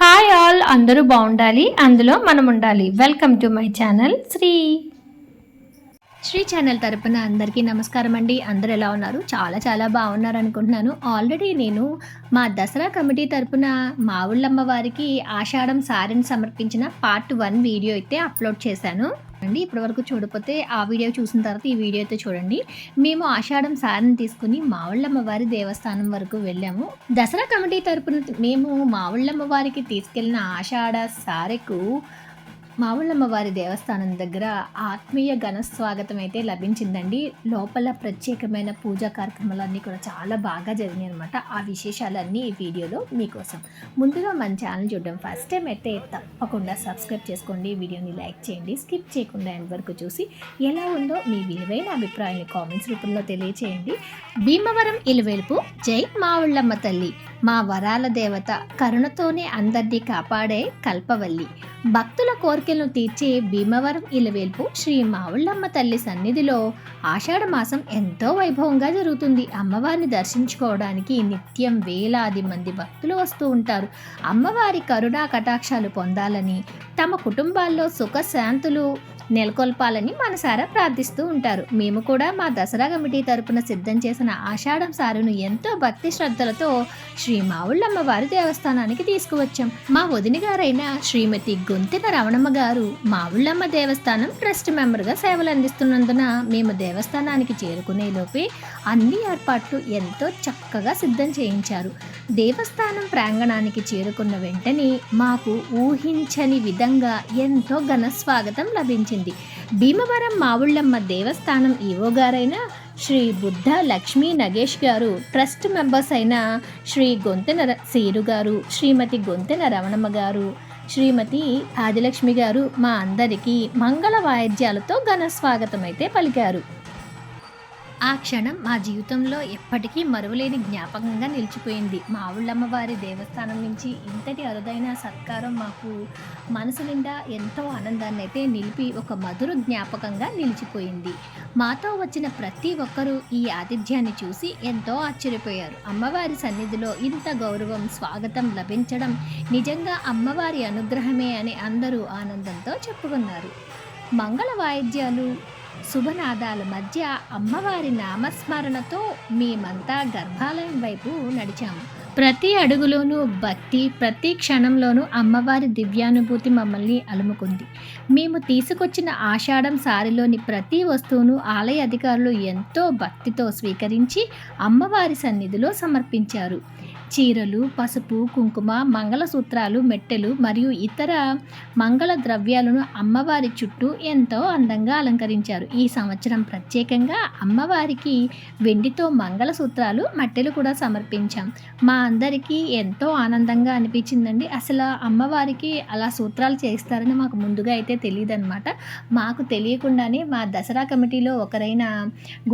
Hi all, అందరూ బాగుండాలి, అందులో మనం ఉండాలి. Welcome to my channel Sri channel తరపున అందరికీ నమస్కారం అండి. అందరూ ఎలా ఉన్నారు? చాలా బాగున్నారు అనుకుంటున్నాను. ఆల్రెడీ నేను మా దసరా కమిటీ తరపున మా ఊళ్ళమ్మ వారికి ఆషాఢం సారీని సమర్పించిన పార్ట్ 1 వీడియో అయితే అప్లోడ్ చేశాను అండి. ఇప్పటి వరకు చూడకపోతే ఆ వీడియో చూసిన తర్వాత ఈ వీడియో అయితే చూడండి. మేము ఆషాఢం సారీని తీసుకుని మా ఊళ్ళమ్మ వారి దేవస్థానం వరకు వెళ్ళాము. దసరా కమిటీ తరపున మేము మా ఊళ్ళమ్మ వారికి తీసుకెళ్లిన ఆషాఢ సారెకు మా ఊళ్ళమ్మ వారి దేవస్థానం దగ్గర ఆత్మీయ ఘన స్వాగతం అయితే లభించిందండి. లోపల ప్రత్యేకమైన పూజా కార్యక్రమాలన్నీ కూడా చాలా బాగా జరిగినాయి అనమాట. ఆ విశేషాలన్నీ ఈ వీడియోలో మీకోసం. ముందుగా మన ఛానల్ చూడడం ఫస్ట్ టైం అయితే తప్పకుండా సబ్స్క్రైబ్ చేసుకోండి, వీడియోని లైక్ చేయండి, స్కిప్ చేయకుండా ఎండ్ వరకు చూసి ఎలా ఉందో మీ విలువైన అభిప్రాయాన్ని కామెంట్స్ రూపంలో తెలియచేయండి. భీమవరం ఇలవేల్పు జై మా ఊళ్ళమ్మ తల్లి, మా వరాల దేవత, కరుణతోనే అందరినీ కాపాడే కల్పవల్లి, భక్తుల కోరికలను తీర్చే భీమవరం ఇలవేల్పు శ్రీ మావుళ్ళమ్మ తల్లి సన్నిధిలో ఆషాఢ మాసం ఎంతో వైభవంగా జరుగుతుంది. అమ్మవారిని దర్శించుకోవడానికి నిత్యం వేలాది మంది భక్తులు వస్తూ ఉంటారు. అమ్మవారి కరుణా కటాక్షాలు పొందాలని, తమ కుటుంబాల్లో సుఖశాంతులు నెలకొల్పాలని మనసారా ప్రార్థిస్తూ ఉంటారు. మేము కూడా మా దసరా కమిటీ తరపున సిద్ధం చేసిన ఆషాఢం సారును ఎంతో భక్తి శ్రద్ధలతో శ్రీ మావుళ్ళమ్మ వారి దేవస్థానానికి తీసుకువచ్చాం. మా వదిన గారైన శ్రీమతి గొంతెన రమణమ్మ గారు మావుళ్ళమ్మ దేవస్థానం ట్రస్ట్ మెంబర్గా సేవలు అందిస్తున్నందున మేము దేవస్థానానికి చేరుకునే లోపే అన్ని ఏర్పాట్లు ఎంతో చక్కగా సిద్ధం చేయించారు. దేవస్థానం ప్రాంగణానికి చేరుకున్న వెంటనే మాకు ఊహించని విధంగా ఎంతో ఘన స్వాగతం లభించింది. భీమవరం మావుళ్ళమ్మ దేవస్థానం ఈవో గారైన శ్రీ బుద్ధ లక్ష్మీ నగేష్ గారు, ట్రస్ట్ మెంబర్స్ అయిన శ్రీ గొంతెన సీరు గారు, శ్రీమతి గొంతెన రమణమ్మ గారు, శ్రీమతి ఆదిలక్ష్మి గారు మా అందరికీ మంగళ వాయిద్యాలతో ఘన స్వాగతం అయితే పలికారు. ఆ క్షణం మా జీవితంలో ఎప్పటికీ మరువలేని జ్ఞాపకంగా నిలిచిపోయింది. మా ఊళ్ళమ్మ వారి దేవస్థానం నుంచి ఇంతటి అరుదైన సత్కారం మాకు మనసు నిండా ఎంతో ఆనందాన్ని అయితే నిలిపి ఒక మధుర జ్ఞాపకంగా నిలిచిపోయింది. మాతో వచ్చిన ప్రతి ఒక్కరూ ఈ ఆతిథ్యాన్ని చూసి ఎంతో ఆశ్చర్యపోయారు. అమ్మవారి సన్నిధిలో ఇంత గౌరవం, స్వాగతం లభించడం నిజంగా అమ్మవారి అనుగ్రహమే అని అందరూ ఆనందంతో చెప్పుకున్నారు. మంగళ వాయిద్యాలు, శుభనాదాల మధ్య అమ్మవారి నామస్మరణతో మేమంతా గర్భాలయం వైపు నడిచాము. ప్రతి అడుగులోనూ భక్తి, ప్రతి క్షణంలోనూ అమ్మవారి దివ్యానుభూతి మమ్మల్ని అలుముకుంది. మేము తీసుకొచ్చిన ఆషాఢం సారిలోని ప్రతి వస్తువును ఆలయ అధికారులు ఎంతో భక్తితో స్వీకరించి అమ్మవారి సన్నిధిలో సమర్పించారు. చీరలు, పసుపు, కుంకుమ, మంగళసూత్రాలు, మెట్టెలు మరియు ఇతర మంగళ ద్రవ్యాలను అమ్మవారి చుట్టూ ఎంతో అందంగా అలంకరించారు. ఈ సంవత్సరం ప్రత్యేకంగా అమ్మవారికి వెండితో మంగళసూత్రాలు, మెట్టెలు కూడా సమర్పించాం. మా అందరికీ ఎంతో ఆనందంగా అనిపించిందండి. అసలు అమ్మవారికి అలా సూత్రాలు చేస్తారని మాకు ముందుగా అయితే తెలియదు అనమాట. మాకు తెలియకుండానే మా దసరా కమిటీలో ఒకరైన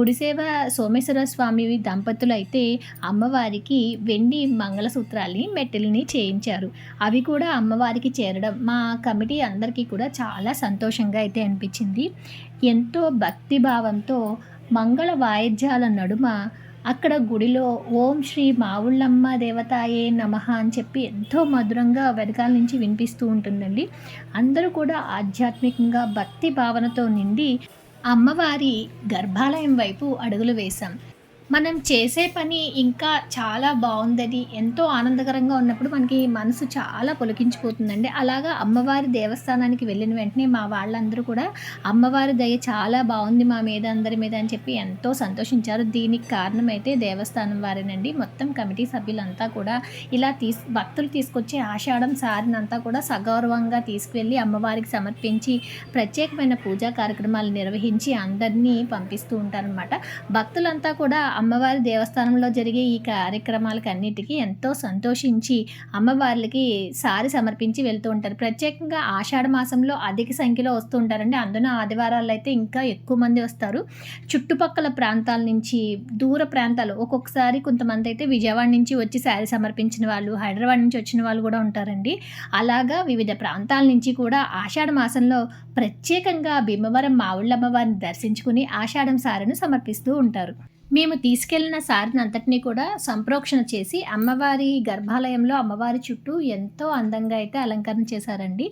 గుడిసేవ సోమేశ్వర స్వామి దంపతులు అయితే అమ్మవారికి వెండి మంగళసూత్రాల్ని, మెట్టెల్ని చేయించారు. అవి కూడా అమ్మవారికి చేరడం మా కమిటీ అందరికీ కూడా చాలా సంతోషంగా అయితే అనిపించింది. ఎంతో భక్తిభావంతో మంగళ వాయిద్యాల నడుమ అక్కడ గుడిలో ఓం శ్రీ మావుళ్ళమ్మ దేవతాయే నమః అని చెప్పి ఎంతో మధురంగా వెనకాల నుంచి వినిపిస్తూ ఉంటుందండి. అందరూ కూడా ఆధ్యాత్మికంగా భక్తి భావనతో నిండి అమ్మవారి గర్భాలయం వైపు అడుగులు వేశాం. మనం చేసే పని ఇంకా చాలా బాగుందని, ఎంతో ఆనందకరంగా ఉన్నప్పుడు మనకి మనసు చాలా పులకించిపోతుందండి. అలాగా అమ్మవారి దేవస్థానానికి వెళ్ళిన వెంటనే మా వాళ్ళందరూ కూడా అమ్మవారి దయ చాలా బాగుంది మా మీద, అందరి మీద అని చెప్పి ఎంతో సంతోషించారు. దీనికి కారణమైతే దేవస్థానం వారేనండి. మొత్తం కమిటీ సభ్యులంతా కూడా ఇలా భక్తులు తీసుకొచ్చే ఆషాఢం సారినంతా కూడా సగౌరవంగా తీసుకువెళ్ళి అమ్మవారికి సమర్పించి ప్రత్యేకమైన పూజా కార్యక్రమాలు నిర్వహించి అందరినీ పంపిస్తూ ఉంటారనమాట. భక్తులంతా కూడా అమ్మవారి దేవస్థానంలో జరిగే ఈ కార్యక్రమాలకన్నిటికీ ఎంతో సంతోషించి అమ్మవార్లకి సారి సమర్పించి వెళ్తూ ఉంటారు. ప్రత్యేకంగా ఆషాఢ మాసంలో అధిక సంఖ్యలో వస్తూ ఉంటారండి. అందున ఆదివారాల్లో అయితే ఇంకా ఎక్కువ మంది వస్తారు. చుట్టుపక్కల ప్రాంతాల నుంచి, దూర ప్రాంతాలు, ఒక్కొక్కసారి కొంతమంది అయితే విజయవాడ నుంచి వచ్చి సారీ సమర్పించిన వాళ్ళు, హైదరాబాద్ నుంచి వచ్చిన వాళ్ళు కూడా ఉంటారండి. అలాగా వివిధ ప్రాంతాల నుంచి కూడా ఆషాఢ మాసంలో ప్రత్యేకంగా భీమవరం మావుళ్ళమ్మ వారిని దర్శించుకుని ఆషాఢం సారెను సమర్పిస్తూ ఉంటారు. మేము తీసుకెళ్ళిన సారిని అంతటినీ కూడా సంప్రోక్షణ చేసి అమ్మవారి గర్భాలయంలో అమ్మవారి చుట్టూ ఎంతో అందంగా అయితే అలంకరణ చేశారండి.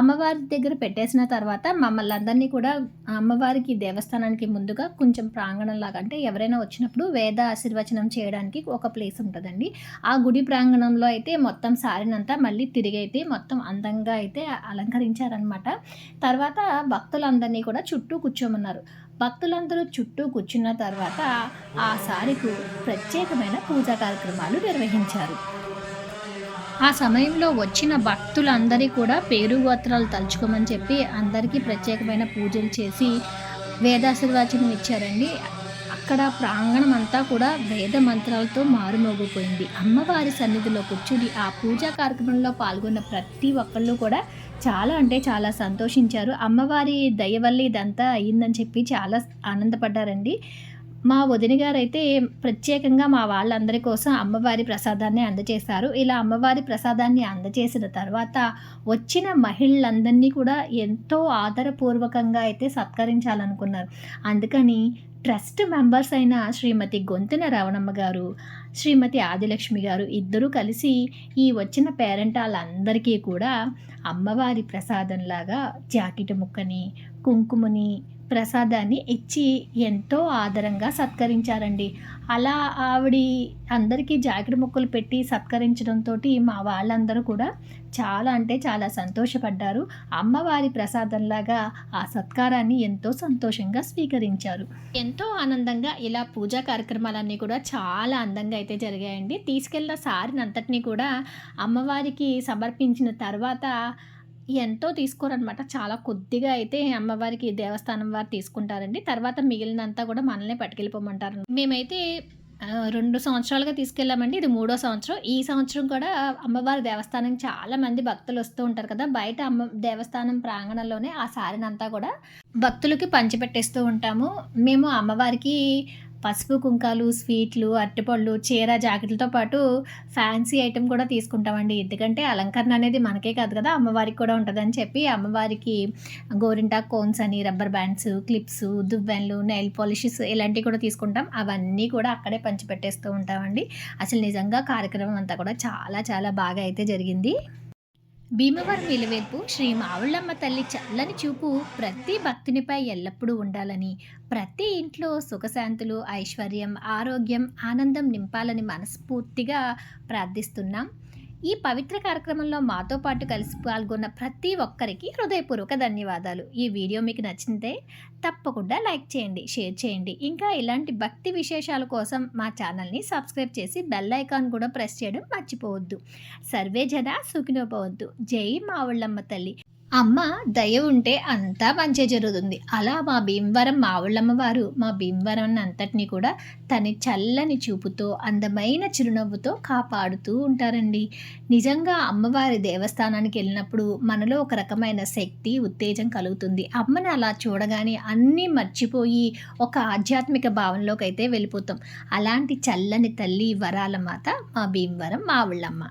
అమ్మవారి దగ్గర పెట్టేసిన తర్వాత మమ్మల్ని అందరినీ కూడా అమ్మవారికి దేవస్థానానికి ముందుగా కొంచెం ప్రాంగణంలాగా, అంటే ఎవరైనా వచ్చినప్పుడు వేద ఆశీర్వచనం చేయడానికి ఒక ప్లేస్ ఉంటుందండి. ఆ గుడి ప్రాంగణంలో అయితే మొత్తం సారినంతా మళ్ళీ తిరిగి అయితే మొత్తం అందంగా అయితే అలంకరించారనమాట. తర్వాత భక్తులందరినీ కూడా చుట్టూ కూర్చోమన్నారు. భక్తులందరూ చుట్టూ కూర్చున్న తర్వాత ఆ సారికు ప్రత్యేకమైన పూజా కార్యక్రమాలు నిర్వహించారు. ఆ సమయంలో వచ్చిన భక్తులందరి కూడా పేరు గోత్రాలు తలుచుకోమని చెప్పి అందరికీ ప్రత్యేకమైన పూజలు చేసి వేదాశీర్వచనం ఇచ్చారండి. అక్కడ ప్రాంగణం అంతా కూడా వేద మంత్రాలతో మారుమోగిపోయింది. అమ్మవారి సన్నిధిలో కూర్చుని ఆ పూజా కార్యక్రమంలో పాల్గొన్న ప్రతి ఒక్కళ్ళు కూడా చాలా అంటే చాలా సంతోషించారు. అమ్మవారి దయ వల్ల ఇదంతా అయ్యిందని చెప్పి చాలా ఆనందపడ్డారండి. మా వదిన గారైతే ప్రత్యేకంగా మా వాళ్ళందరి కోసం అమ్మవారి ప్రసాదాన్ని అందజేశారు. ఇలా అమ్మవారి ప్రసాదాన్ని అందజేసిన తర్వాత వచ్చిన మహిళలందరినీ కూడా ఎంతో ఆదరపూర్వకంగా అయితే సత్కరించాలనుకున్నారు. అందుకని ట్రస్ట్ మెంబర్స్ అయిన శ్రీమతి గొంతున రవణమ్మ గారు, శ్రీమతి ఆదిలక్ష్మి గారు ఇద్దరూ కలిసి ఈ వచ్చిన పేరెంటాళ్ళందరికీ కూడా అమ్మవారి ప్రసాదంలాగా జాకెట్ ముక్కని, కుంకుమని, ప్రసాదాన్ని ఇచ్చి ఎంతో ఆదరంగా సత్కరించారండి. అలా ఆవిడి అందరికీ జాకెట్ ముక్కలు పెట్టి సత్కరించడంతోటి మా వాళ్ళందరూ కూడా చాలా అంటే చాలా సంతోషపడ్డారు. అమ్మవారి ప్రసాదంలాగా ఆ సత్కారాన్ని ఎంతో సంతోషంగా స్వీకరించారు. ఎంతో ఆనందంగా ఇలా పూజా కార్యక్రమాలన్నీ కూడా చాలా అందంగా అయితే జరిగాయండి. తీసుకెళ్ళిన సారిని అంతటినీ కూడా అమ్మవారికి సమర్పించిన తర్వాత ఎంతో తీసుకోరనమాట. చాలా కొద్దిగా అయితే అమ్మవారికి దేవస్థానం వారు తీసుకుంటారండి. తర్వాత మిగిలినంతా కూడా మనల్నే పట్టుకెళ్ళిపోమంటారు. మేమైతే 2 సంవత్సరాలుగా తీసుకెళ్ళామండి. ఇది 3వ సంవత్సరం. ఈ సంవత్సరం కూడా అమ్మవారి దేవస్థానానికి చాలామంది భక్తులు వస్తూ ఉంటారు కదా! బయట దేవస్థానం ప్రాంగణంలోనే ఆ సారినంతా కూడా భక్తులకి పంచిపెట్టేస్తూ ఉంటాము. మేము అమ్మవారికి పసుపు, కుంకాలు, స్వీట్లు, అరటిపళ్ళు, చీర, జాకెట్లతో పాటు ఫ్యాన్సీ ఐటెమ్ కూడా తీసుకుంటామండి. ఎందుకంటే అలంకరణ అనేది మనకే కాదు కదా, అమ్మవారికి కూడా ఉంటుందని చెప్పి అమ్మవారికి గోరింటాకు కోన్స్ అని, రబ్బర్ బ్యాండ్స్, క్లిప్స్, దువ్వెనలు, నెయిల్ పాలిషెస్ ఇలాంటివి కూడా తీసుకుంటాం. అవన్నీ కూడా అక్కడే పంచిపెట్టేస్తూ ఉంటామండి. అసలు నిజంగా కార్యక్రమం అంతా కూడా చాలా చాలా బాగా అయితే జరిగింది. భీమవరం ఇలవేల్పు శ్రీ మావుళ్ళమ్మ తల్లి చల్లని చూపు ప్రతి భక్తునిపై ఎల్లప్పుడూ ఉండాలని, ప్రతి ఇంట్లో సుఖశాంతులు, ఐశ్వర్యం, ఆరోగ్యం, ఆనందం నింపాలని మనస్ఫూర్తిగా ప్రార్థిస్తున్నాం. ఈ పవిత్ర కార్యక్రమంలో మాతో పాటు కలిసి పాల్గొన్న ప్రతి ఒక్కరికి హృదయపూర్వక ధన్యవాదాలు. ఈ వీడియో మీకు నచ్చితే తప్పకుండా లైక్ చేయండి, షేర్ చేయండి. ఇంకా ఇలాంటి భక్తి విశేషాల కోసం మా ఛానల్ని సబ్స్క్రైబ్ చేసి బెల్ ఐకాన్ కూడా ప్రెస్ చేయడం మర్చిపోవద్దు. సర్వే జన సుఖినో భవంతు. జై మావుళ్ళమ్మ తల్లి. అమ్మ దయ ఉంటే అంతా మంచే జరుగుతుంది. అలా మా భీమవరం మావుళ్ళమ్మ వారు మా భీమవరం అంతటినీ కూడా తన చల్లని చూపుతో, అందమైన చిరునవ్వుతో కాపాడుతూ ఉంటారండి. నిజంగా అమ్మవారి దేవస్థానానికి వెళ్ళినప్పుడు మనలో ఒక రకమైన శక్తి, ఉత్తేజం కలుగుతుంది. అమ్మని అలా చూడగానే అన్నీ మర్చిపోయి ఒక ఆధ్యాత్మిక భావనలోకి అయితే వెళ్ళిపోతాం. అలాంటి చల్లని తల్లి వరాల మాత మా భీమవరం మావుళ్ళమ్మ.